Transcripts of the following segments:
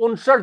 59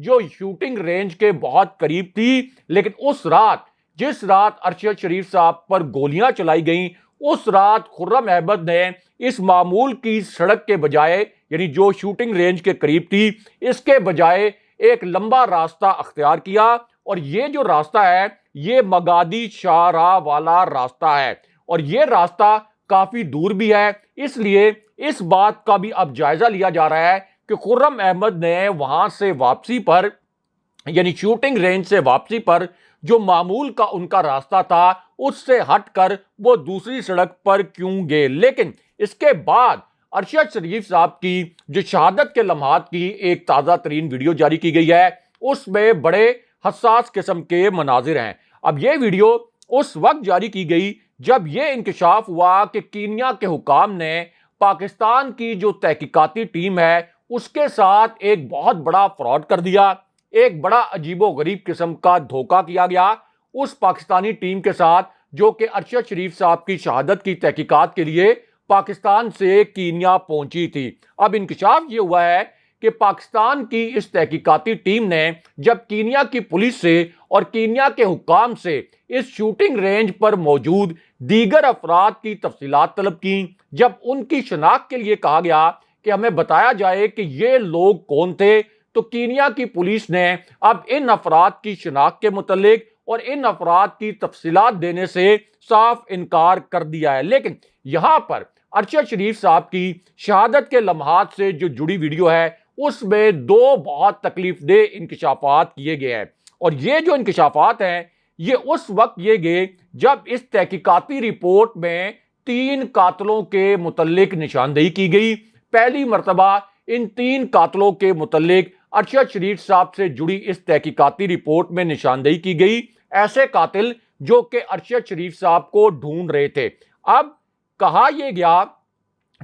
جو shooting range کے بہت قریب تھی، لیکن اس رات جس رات ارشد شریف صاحب پر گولیاں چلائی گئیں، اس رات خرم احمد نے اس معمول کی سڑک کے بجائے، یعنی جو شوٹنگ رینج کے قریب تھی، اس کے بجائے ایک لمبا راستہ اختیار کیا، اور یہ جو راستہ ہے یہ مگادی شاہراہ والا راستہ ہے، اور یہ راستہ کافی دور بھی ہے۔ اس لیے اس بات کا بھی اب جائزہ لیا جا رہا ہے کہ خرم احمد نے وہاں سے واپسی پر، یعنی شوٹنگ رینج سے واپسی پر جو معمول کا ان کا راستہ تھا اس سے ہٹ کر وہ دوسری سڑک پر کیوں گئے۔ لیکن اس کے بعد ارشد شریف صاحب کی جو شہادت کے لمحات کی ایک تازہ ترین ویڈیو جاری کی گئی ہے، اس میں بڑے حساس قسم کے مناظر ہیں۔ اب یہ ویڈیو اس وقت جاری کی گئی جب یہ انکشاف ہوا کہ کینیا کے حکام نے پاکستان کی جو تحقیقاتی ٹیم ہے اس کے ساتھ ایک بہت بڑا فراڈ کر دیا، ایک بڑا عجیب و غریب قسم کا دھوکہ کیا گیا اس پاکستانی ٹیم کے ساتھ جو کہ ارشد شریف صاحب کی شہادت کی تحقیقات کے لیے پاکستان سے کینیا پہنچی تھی۔ اب انکشاف یہ ہوا ہے کہ پاکستان کی اس تحقیقاتی ٹیم نے جب کینیا کی پولیس سے اور کینیا کے حکام سے اس شوٹنگ رینج پر موجود دیگر افراد کی تفصیلات طلب کی، جب ان کی شناخت کے لیے کہا گیا کہ ہمیں بتایا جائے کہ یہ لوگ کون تھے، تو کینیا کی پولیس نے اب ان افراد کی شناخت کے متعلق اور ان افراد کی تفصیلات دینے سے صاف انکار کر دیا ہے۔ لیکن یہاں پر ارشد شریف صاحب کی شہادت کے لمحات سے جو جڑی ویڈیو ہے اس میں دو بہت تکلیف دہ انکشافات کیے گئے ہیں، اور یہ جو انکشافات ہیں یہ اس وقت یہ گئے جب اس تحقیقاتی رپورٹ میں 3 قاتلوں کے متعلق نشاندہی کی گئی۔ پہلی مرتبہ ان 3 قاتلوں کے متعلق ارشد شریف صاحب سے جڑی اس تحقیقاتی رپورٹ میں نشاندہی کی گئی، ایسے قاتل جو کہ ارشد شریف صاحب کو ڈھونڈ رہے تھے۔ اب کہا یہ گیا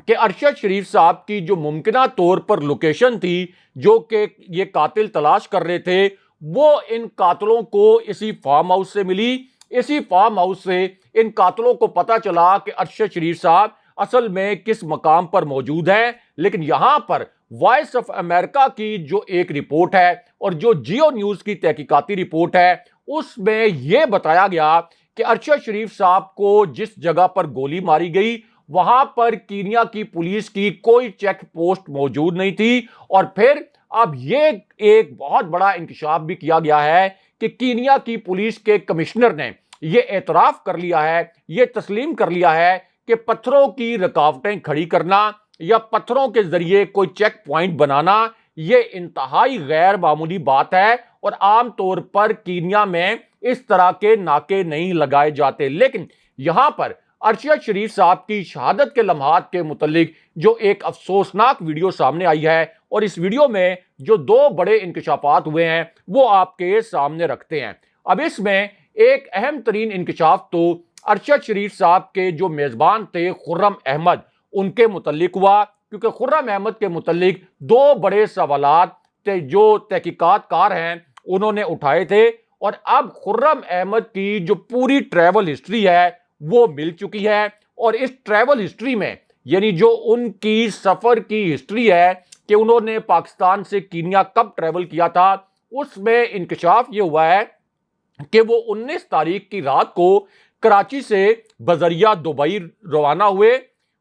کہ ارشد شریف صاحب کی جو ممکنہ طور پر لوکیشن تھی جو کہ یہ قاتل تلاش کر رہے تھے، وہ ان قاتلوں کو اسی فارم ہاؤس سے ملی۔ اسی فارم ہاؤس سے ان قاتلوں کو پتا چلا کہ ارشد شریف صاحب اصل میں کس مقام پر موجود ہے۔ لیکن یہاں پر وائس آف امریکہ کی جو ایک رپورٹ ہے اور جو جیو نیوز کی تحقیقاتی رپورٹ ہے اس میں یہ بتایا گیا کہ ارشد شریف صاحب کو جس جگہ پر گولی ماری گئی وہاں پر کینیا کی پولیس کی کوئی چیک پوسٹ موجود نہیں تھی۔ اور پھر اب یہ ایک بہت بڑا انکشاف بھی کیا گیا ہے کہ کینیا کی پولیس کے کمشنر نے یہ اعتراف کر لیا ہے، یہ تسلیم کر لیا ہے کہ پتھروں کی رکاوٹیں کھڑی کرنا یا پتھروں کے ذریعے کوئی چیک پوائنٹ بنانا یہ انتہائی غیر معمولی بات ہے، اور عام طور پر کینیا میں اس طرح کے ناکے نہیں لگائے جاتے۔ لیکن یہاں پر ارشد شریف صاحب کی شہادت کے لمحات کے متعلق جو ایک افسوسناک ویڈیو سامنے آئی ہے، اور اس ویڈیو میں جو 2 بڑے انکشافات ہوئے ہیں وہ آپ کے سامنے رکھتے ہیں۔ اب اس میں ایک اہم ترین انکشاف تو ارشد شریف صاحب کے جو میزبان تھے خرم احمد ان کے متعلق ہوا، کیونکہ خرم احمد کے متعلق 2 بڑے سوالات تھے جو تحقیقات کار ہیں انہوں نے اٹھائے تھے، اور اب خرم احمد کی جو پوری ٹریول ہسٹری ہے وہ مل چکی ہے۔ اور اس ٹریول ہسٹری میں یعنی جو ان کی سفر کی ہسٹری ہے کہ انہوں نے پاکستان سے کینیا کب ٹریول کیا تھا، اس میں انکشاف یہ ہوا ہے کہ وہ 19 تاریخ کی رات کو کراچی سے بذریعہ دبئی روانہ ہوئے،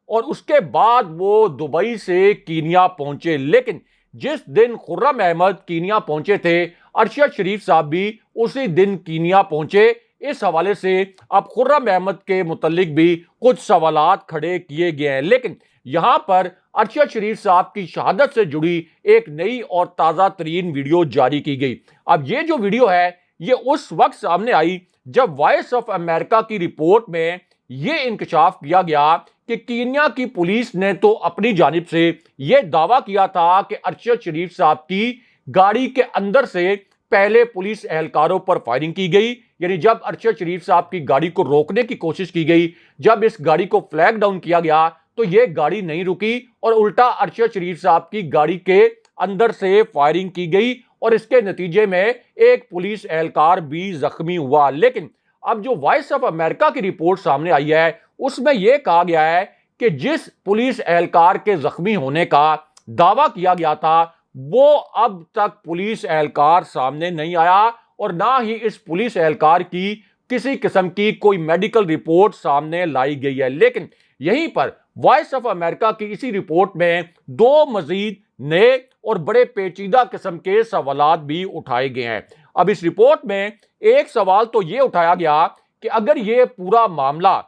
اور اس کے بعد وہ دبئی سے کینیا پہنچے۔ لیکن جس دن خرم احمد کینیا پہنچے تھے ارشد شریف صاحب بھی اسی دن کینیا پہنچے۔ اس حوالے سے اب خرم احمد کے متعلق بھی کچھ سوالات کھڑے کیے گئے ہیں۔ لیکن یہاں پر ارشد شریف صاحب کی شہادت سے جڑی ایک نئی اور تازہ ترین ویڈیو جاری کی گئی۔ اب یہ جو ویڈیو ہے یہ اس وقت سامنے آئی جب وائس آف امریکہ کی رپورٹ میں یہ انکشاف کیا گیا کہ کینیا کی پولیس نے تو اپنی جانب سے یہ دعویٰ کیا تھا کہ ارشد شریف صاحب کی گاڑی کے اندر سے پہلے پولیس اہلکاروں پر فائرنگ کی گئی، یعنی جب ارشد شریف صاحب کی گاڑی کو روکنے کی کوشش کی گئی، جب اس گاڑی کو فلیگ ڈاؤن کیا گیا تو یہ گاڑی نہیں رکی اور الٹا ارشد شریف صاحب کی گاڑی کے اندر سے فائرنگ کی گئی، اور اس کے نتیجے میں ایک پولیس اہلکار بھی زخمی ہوا۔ لیکن اب جو وائس آف امریکہ کی رپورٹ سامنے آئی ہے اس میں یہ کہا گیا ہے کہ جس پولیس اہلکار کے زخمی ہونے کا دعویٰ کیا گیا تھا وہ اب تک پولیس اہلکار سامنے نہیں آیا اور نہ ہی اس پولیس اہلکار کی کسی قسم کی کوئی میڈیکل رپورٹ سامنے لائی گئی ہے۔ لیکن یہیں پر وائس آف امریکہ کی اسی رپورٹ میں دو مزید نئے اور بڑے پیچیدہ قسم کے سوالات بھی اٹھائے گئے ہیں۔ اب اس رپورٹ میں ایک سوال تو یہ اٹھایا گیا کہ اگر یہ پورا معاملہ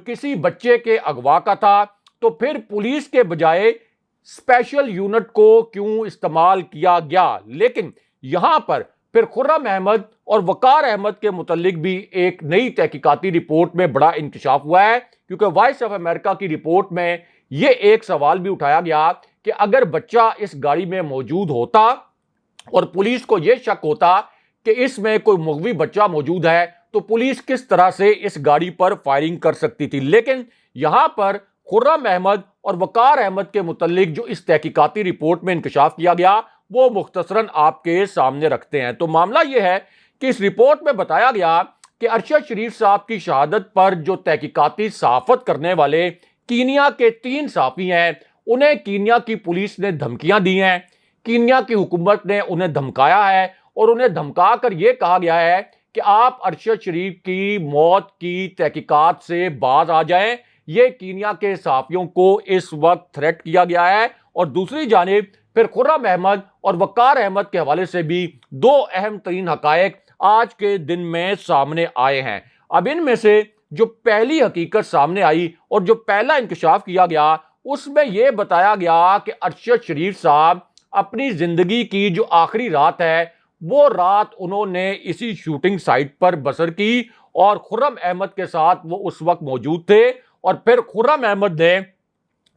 کسی بچے کے اغوا کا تھا تو پھر پولیس کے بجائے اسپیشل یونٹ کو کیوں استعمال کیا گیا؟ لیکن یہاں پر پھر خرم احمد اور وقار احمد کے متعلق بھی ایک نئی تحقیقاتی رپورٹ میں بڑا انکشاف ہوا ہے، کیونکہ وائس آف امریکہ کی رپورٹ میں یہ ایک سوال بھی اٹھایا گیا کہ اگر بچہ اس گاڑی میں موجود ہوتا اور پولیس کو یہ شک ہوتا کہ اس میں کوئی مغوی بچہ موجود ہے تو پولیس کس طرح سے اس گاڑی پر فائرنگ کر سکتی تھی؟ لیکن یہاں پر خرم احمد اور وقار احمد کے متعلق جو اس تحقیقاتی رپورٹ میں انکشاف کیا گیا وہ مختصراً آپ کے سامنے رکھتے ہیں۔ تو معاملہ یہ ہے کہ اس رپورٹ میں بتایا گیا کہ ارشد شریف صاحب کی شہادت پر جو تحقیقاتی صحافت کرنے والے کینیا کے 3 صحافی ہیں، انہیں کینیا کی پولیس نے دھمکیاں دی ہیں، کینیا کی حکومت نے انہیں دھمکایا ہے اور انہیں دھمکا کر یہ کہا گیا ہے کہ آپ ارشد شریف کی موت کی تحقیقات سے باز آ جائیں۔ یہ کینیا کے صحافیوں کو اس وقت تھریٹ کیا گیا ہے۔ اور دوسری جانب پھر خرم احمد اور وقار احمد کے حوالے سے بھی 2 اہم ترین حقائق آج کے دن میں سامنے آئے ہیں۔ اب ان میں سے جو پہلی حقیقت سامنے آئی اور جو پہلا انکشاف کیا گیا اس میں یہ بتایا گیا کہ ارشد شریف صاحب اپنی زندگی کی جو آخری رات ہے وہ رات انہوں نے اسی شوٹنگ سائٹ پر بسر کی اور خرم احمد کے ساتھ وہ اس وقت موجود تھے۔ اور پھر خرم احمد نے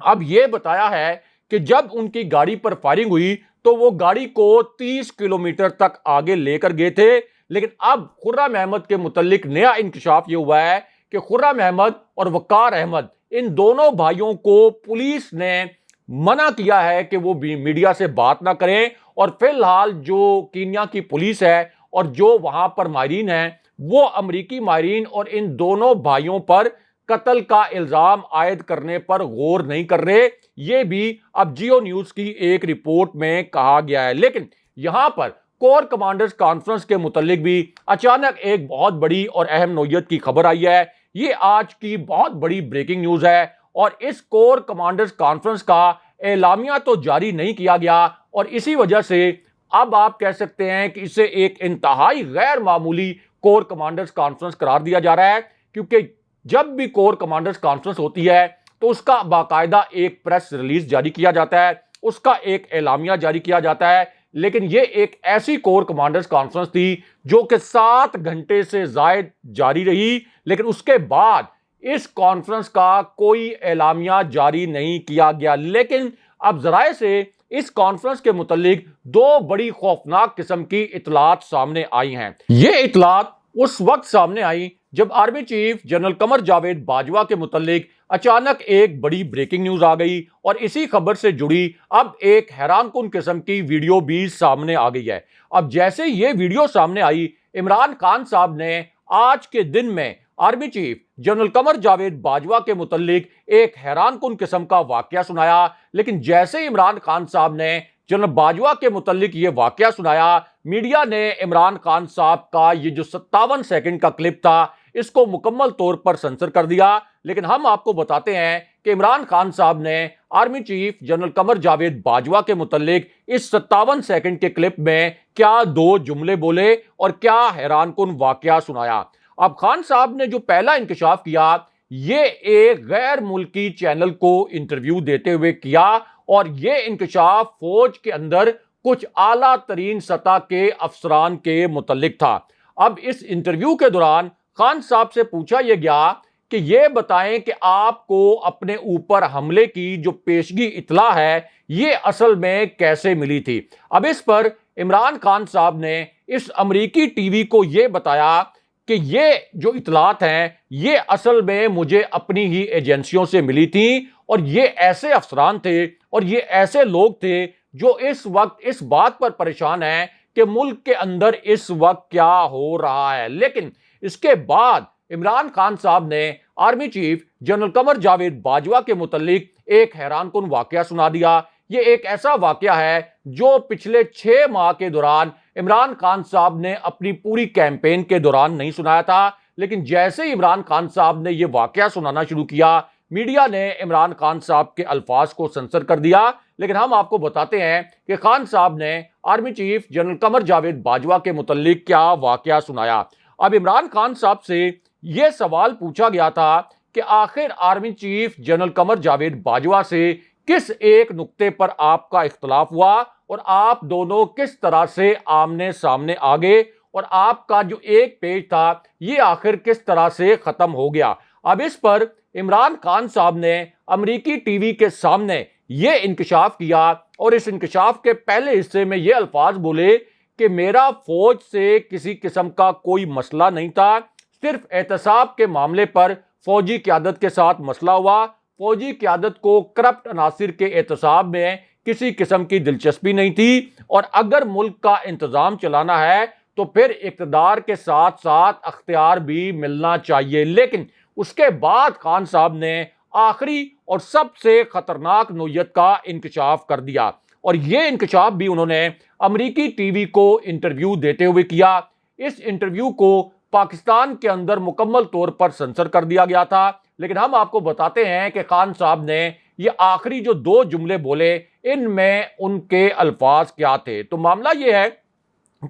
اب یہ بتایا ہے کہ جب ان کی گاڑی پر فائرنگ ہوئی تو وہ گاڑی کو 30 کلومیٹر تک آگے لے کر گئے تھے۔ لیکن اب خرم احمد کے متعلق نیا انکشاف یہ ہوا ہے کہ خرم احمد اور وقار احمد ان دونوں بھائیوں کو پولیس نے منع کیا ہے کہ وہ میڈیا سے بات نہ کریں، اور فی الحال جو کینیا کی پولیس ہے اور جو وہاں پر ماہرین ہیں وہ امریکی ماہرین اور ان دونوں بھائیوں پر قتل کا الزام عائد کرنے پر غور نہیں کر رہے۔ یہ بھی اب جیو نیوز کی ایک رپورٹ میں کہا گیا ہے۔ لیکن یہاں پر کور کمانڈرز کانفرنس کے متعلق بھی اچانک ایک بہت بڑی اور اہم نوعیت کی خبر آئی ہے۔ یہ آج کی بہت بڑی بریکنگ نیوز ہے اور اس کور کمانڈرز کانفرنس کا اعلامیہ تو جاری نہیں کیا گیا اور اسی وجہ سے اب آپ کہہ سکتے ہیں کہ اسے ایک انتہائی غیر معمولی کور کمانڈرز کانفرنس قرار دیا جا رہا ہے، کیونکہ جب بھی کور کمانڈرز کانفرنس ہوتی ہے تو اس کا باقاعدہ ایک پریس ریلیز جاری کیا جاتا ہے، اس کا ایک اعلامیہ جاری کیا جاتا ہے۔ لیکن یہ ایک ایسی کور کمانڈرز کانفرنس تھی جو کہ 7 گھنٹے سے زائد جاری رہی، لیکن اس کے بعد اس کانفرنس کا کوئی اعلامیہ جاری نہیں کیا گیا۔ لیکن اب ذرائع سے اس کانفرنس کے متعلق 2 بڑی خوفناک قسم کی اطلاعات سامنے آئی ہیں۔ یہ اطلاعات اس وقت سامنے آئی جب army chief general Qamar Javed Bajwa کے متعلق اچانک ایک بڑی بریکنگ نیوز آ گئی اور اسی خبر سے جڑی اب ایک حیران کن قسم کی ویڈیو بھی سامنے آ گئی ہے۔ اب جیسے یہ ویڈیو سامنے آئی، عمران خان صاحب نے آج کے دن میں army chief general Qamar Javed Bajwa کے متعلق ایک حیران کن قسم کا واقعہ سنایا۔ لیکن جیسے عمران خان صاحب نے جنرل باجوہ کے متعلق یہ واقعہ سنایا، میڈیا نے عمران خان صاحب کا یہ جو 57 سیکنڈ کا کلپ تھا اس کو مکمل طور پر سنسر کر دیا۔ لیکن ہم آپ کو بتاتے ہیں کہ عمران خان صاحب نے army chief general Qamar Javed Bajwa کے متعلق اس 57 سیکنڈ کے کلپ میں کیا 2 جملے بولے اور کیا حیران کن واقعہ سنایا۔ اب خان صاحب نے جو پہلا انکشاف کیا یہ ایک غیر ملکی چینل کو انٹرویو دیتے ہوئے کیا، اور یہ انکشاف فوج کے اندر کچھ اعلیٰ ترین سطح کے افسران کے متعلق تھا۔ اب اس انٹرویو کے دوران خان صاحب سے پوچھا یہ گیا کہ یہ بتائیں کہ آپ کو اپنے اوپر حملے کی جو پیشگی اطلاع ہے یہ اصل میں کیسے ملی تھی۔ اب اس پر عمران خان صاحب نے اس امریکی ٹی وی کو یہ بتایا کہ یہ جو اطلاعات ہیں یہ اصل میں مجھے اپنی ہی ایجنسیوں سے ملی تھیں، اور یہ ایسے افسران تھے اور یہ ایسے لوگ تھے جو اس وقت اس بات پر پریشان ہیں کہ ملک کے اندر اس وقت کیا ہو رہا ہے۔ لیکن اس کے بعد عمران خان صاحب نے army chief general Qamar Javed Bajwa کے متعلق ایک حیران کن واقعہ سنا دیا۔ یہ ایک ایسا واقعہ ہے جو پچھلے 6 ماہ کے دوران عمران خان صاحب نے اپنی پوری کیمپین کے دوران نہیں سنایا تھا، لیکن جیسے ہی عمران خان صاحب نے یہ واقعہ سنانا شروع کیا، میڈیا نے عمران خان صاحب کے الفاظ کو سنسر کر دیا۔ لیکن ہم آپ کو بتاتے ہیں کہ خان صاحب نے army chief general Qamar Javed Bajwa کے متعلق کیا واقعہ سنایا۔ اب عمران خان صاحب سے یہ سوال پوچھا گیا تھا کہ آخر army chief general Qamar Javed Bajwa سے کس ایک نقطے پر آپ کا اختلاف ہوا اور آپ دونوں کس طرح سے آمنے سامنے آگے، اور آپ کا جو ایک پیج تھا یہ آخر کس طرح سے ختم ہو گیا۔ اب اس پر عمران خان صاحب نے امریکی ٹی وی کے سامنے یہ انکشاف کیا، اور اس انکشاف کے پہلے حصے میں یہ الفاظ بولے کہ میرا فوج سے کسی قسم کا کوئی مسئلہ نہیں تھا، صرف احتساب کے معاملے پر فوجی قیادت کے ساتھ مسئلہ ہوا۔ فوجی قیادت کو کرپٹ عناصر کے احتساب میں کسی قسم کی دلچسپی نہیں تھی، اور اگر ملک کا انتظام چلانا ہے تو پھر اقتدار کے ساتھ ساتھ اختیار بھی ملنا چاہیے۔ لیکن اس کے بعد خان صاحب نے آخری اور سب سے خطرناک نوعیت کا انکشاف کر دیا، اور یہ انکشاف بھی انہوں نے امریکی ٹی وی کو انٹرویو دیتے ہوئے کیا۔ اس انٹرویو کو پاکستان کے اندر مکمل طور پر سنسر کر دیا گیا تھا، لیکن ہم آپ کو بتاتے ہیں کہ خان صاحب نے یہ آخری جو 2 جملے بولے ان میں ان کے الفاظ کیا تھے۔ تو معاملہ یہ ہے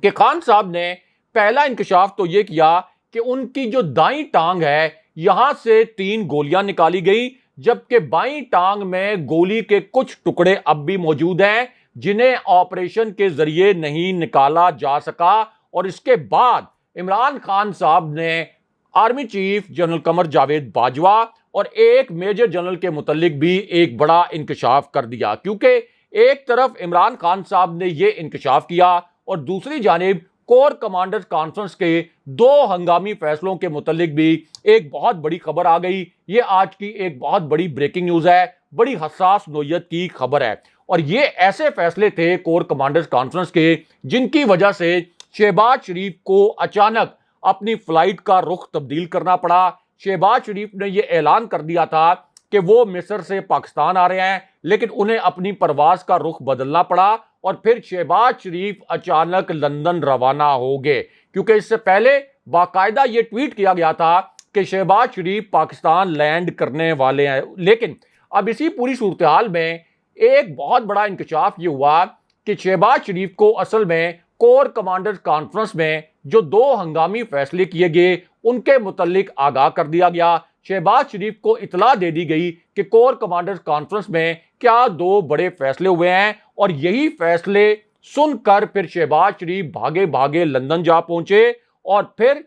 کہ خان صاحب نے پہلا انکشاف تو یہ کیا کہ ان کی جو دائیں ٹانگ ہے یہاں سے 3 گولیاں نکالی گئی، جبکہ بائیں ٹانگ میں گولی کے کچھ ٹکڑے اب بھی موجود ہیں جنہیں آپریشن کے ذریعے نہیں نکالا جا سکا۔ اور اس کے بعد عمران خان صاحب نے army chief general Qamar Javed Bajwa اور ایک میجر جنرل کے متعلق بھی ایک بڑا انکشاف کر دیا، کیونکہ ایک طرف عمران خان صاحب نے یہ انکشاف کیا اور دوسری جانب کور کمانڈرز کانفرنس کے 2 ہنگامی فیصلوں کے متعلق بھی ایک بہت بڑی خبر آ گئی۔ یہ آج کی ایک بہت بڑی بریکنگ نیوز ہے، بڑی حساس نوعیت کی خبر ہے، اور یہ ایسے فیصلے تھے کور کمانڈرز کانفرنس کے جن کی وجہ سے شہباز شریف کو اچانک اپنی فلائٹ کا رخ تبدیل کرنا پڑا۔ شہباز شریف نے یہ اعلان کر دیا تھا کہ وہ مصر سے پاکستان آ رہے ہیں، لیکن انہیں اپنی پرواز کا رخ بدلنا پڑا، اور پھر شہباز شریف اچانک لندن روانہ ہو گئے، کیونکہ اس سے پہلے باقاعدہ یہ ٹویٹ کیا گیا تھا کہ شہباز شریف پاکستان لینڈ کرنے والے ہیں۔ لیکن اب اسی پوری صورتحال میں ایک بہت بڑا انکشاف یہ ہوا کہ شہباز شریف کو اصل میں کور کمانڈرز کانفرنس میں جو 2 ہنگامی فیصلے کیے گئے ان کے متعلق آگاہ کر دیا گیا۔ شہباز شریف کو اطلاع دے دی گئی کہ کور کمانڈرز کانفرنس میں کیا 2 بڑے فیصلے ہوئے ہیں، اور یہی فیصلے سن کر پھر شہباز شریف بھاگے بھاگے لندن جا پہنچے، اور پھر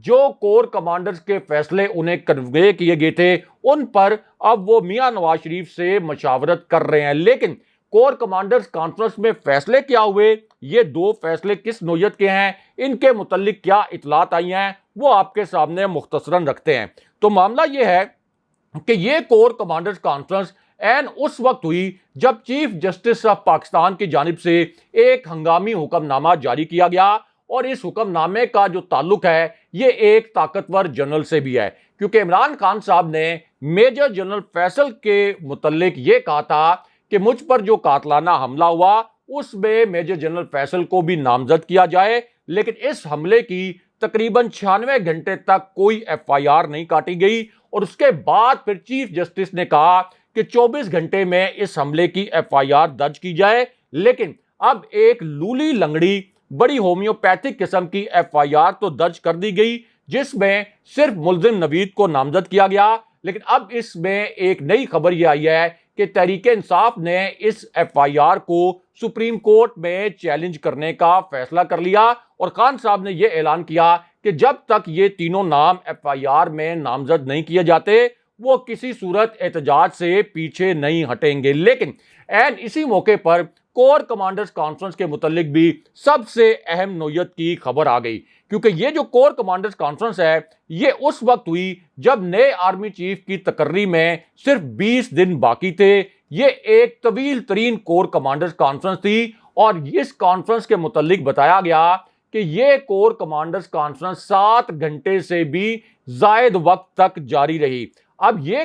جو کور کمانڈرز کے فیصلے انہیں کنوے کیے گئے تھے ان پر اب وہ میاں نواز شریف سے مشاورت کر رہے ہیں۔ لیکن کور کمانڈرز کانفرنس میں فیصلے کیا ہوئے، یہ 2 فیصلے کس نوعیت کے ہیں، ان کے متعلق کیا اطلاعات آئی ہیں، وہ آپ کے سامنے مختصراً رکھتے ہیں۔ تو معاملہ یہ ہے کہ یہ کور کمانڈرز کانفرنس این اس وقت ہوئی جب چیف جسٹس آف پاکستان کی جانب سے ایک ہنگامی حکم نامہ جاری کیا گیا، اور اس حکم نامے کا جو تعلق ہے یہ ایک طاقتور جنرل سے بھی ہے، کیونکہ عمران خان صاحب نے میجر جنرل فیصل کے متعلق یہ کہا تھا کہ مجھ پر جو قاتلانہ حملہ ہوا اس میں میجر جنرل فیصل کو بھی نامزد کیا جائے، لیکن اس حملے کی تقریباً 96 گھنٹے تک کوئی FIR نہیں کاٹی گئی، اور اس کے بعد پھر چیف جسٹس نے کہا کہ 24 گھنٹے میں اس حملے کی FIR درج کی جائے۔ لیکن اب ایک لولی لنگڑی بڑی ہومیوپیتھک قسم کی FIR تو درج کر دی گئی جس میں صرف ملزم نوید کو نامزد کیا گیا، لیکن اب اس میں ایک نئی خبر یہ آئی ہے کہ تحریک انصاف نے اس FIR کو سپریم کورٹ میں چیلنج کرنے کا فیصلہ کر لیا، اور خان صاحب نے یہ اعلان کیا کہ جب تک یہ تینوں نام FIR میں نامزد نہیں کیے جاتے وہ کسی صورت احتجاج سے پیچھے نہیں ہٹیں گے۔ لیکن این اسی موقع پر کور کمانڈرز کانفرنس کے متعلق بھی سب سے اہم نوعیت کی خبر آ گئی، کیونکہ یہ جو کور کمانڈرز کانفرنس ہے یہ اس وقت ہوئی جب نئے آرمی چیف کی تقرری میں صرف 20 دن باقی تھے۔ یہ ایک طویل ترین کور کمانڈرز کانفرنس تھی، اور اس کانفرنس کے متعلق بتایا گیا کہ یہ کور کمانڈرز کانفرنس 7 گھنٹے سے بھی زائد وقت تک جاری رہی۔ اب یہ